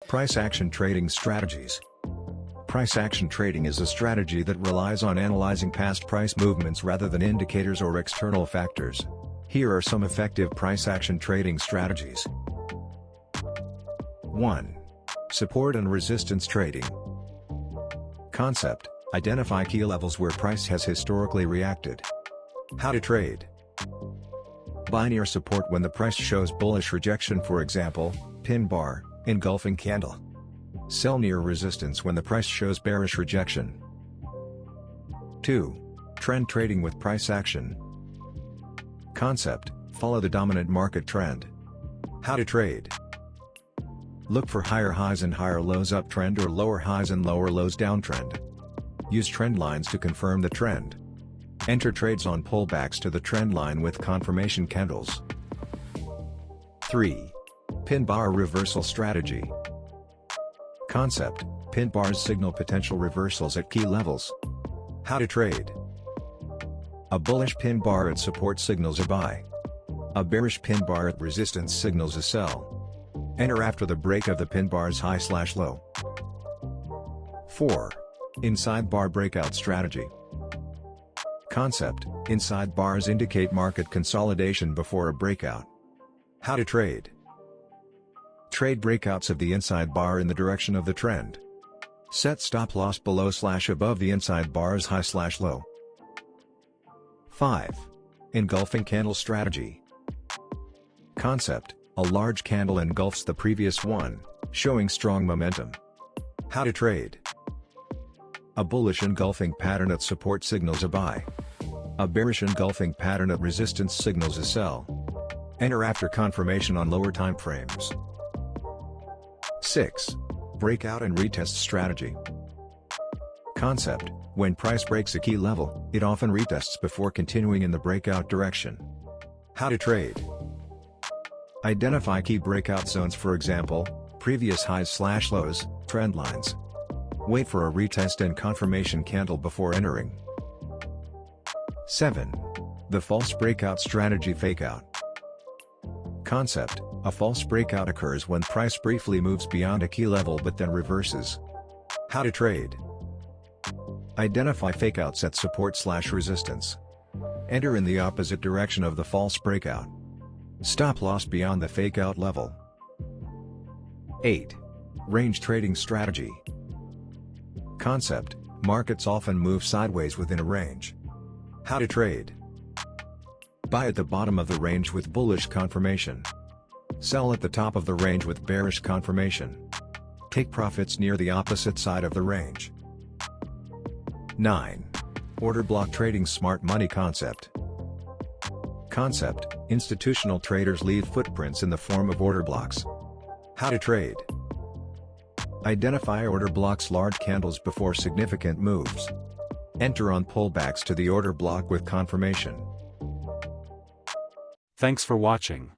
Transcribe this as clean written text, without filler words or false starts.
Price action trading strategies. Price action trading is a strategy that relies on analyzing past price movements rather than indicators or external factors. Here are some effective price action trading strategies. 1. Support and resistance trading. Concept: identify key levels where price has historically reacted. How to trade. Buy near support when the price shows bullish rejection, for example, pin bar, engulfing candle. Sell near resistance when the price shows bearish rejection. 2. Trend trading with price action. Concept: follow the dominant market trend. How to trade. Look for higher highs and higher lows uptrend or lower highs and lower lows downtrend. Use trend lines to confirm the trend. Enter trades on pullbacks to the trend line with confirmation candles. 3. Pin bar reversal strategy. Concept: pin bars signal potential reversals at key levels. How to trade. A bullish pin bar at support signals a buy. A bearish pin bar at resistance signals a sell. Enter after the break of the pin bar's high/low. 4. Inside bar breakout strategy. Concept: inside bars indicate market consolidation before a breakout. How to trade. Trade breakouts of the inside bar in the direction of the trend. Set stop loss below/above the inside bar's high/low. 5. Engulfing candle strategy. Concept: a large candle engulfs the previous one, showing strong momentum. How to trade. A bullish engulfing pattern at support signals a buy. A bearish engulfing pattern at resistance signals a sell. Enter after confirmation on lower time frames. 6. Breakout and retest strategy. Concept: when price breaks a key level, it often retests before continuing in the breakout direction. How to trade. Identify key breakout zones, for example, previous highs/lows, trend lines. Wait for a retest and confirmation candle before entering. 7. The false breakout strategy fakeout. Concept: a false breakout occurs when price briefly moves beyond a key level but then reverses. How to trade. Identify fakeouts at support/resistance. Enter in the opposite direction of the false breakout. Stop loss beyond the fakeout level. 8. Range trading strategy. Concept: markets often move sideways within a range. How to trade. Buy at the bottom of the range with bullish confirmation. Sell at the top of the range with bearish confirmation. Take profits near the opposite side of the range. 9. Order block trading smart money concept. Concept: institutional traders leave footprints in the form of order blocks. How to trade. Identify order blocks large candles before significant moves. Enter on pullbacks to the order block with confirmation. Thanks for watching.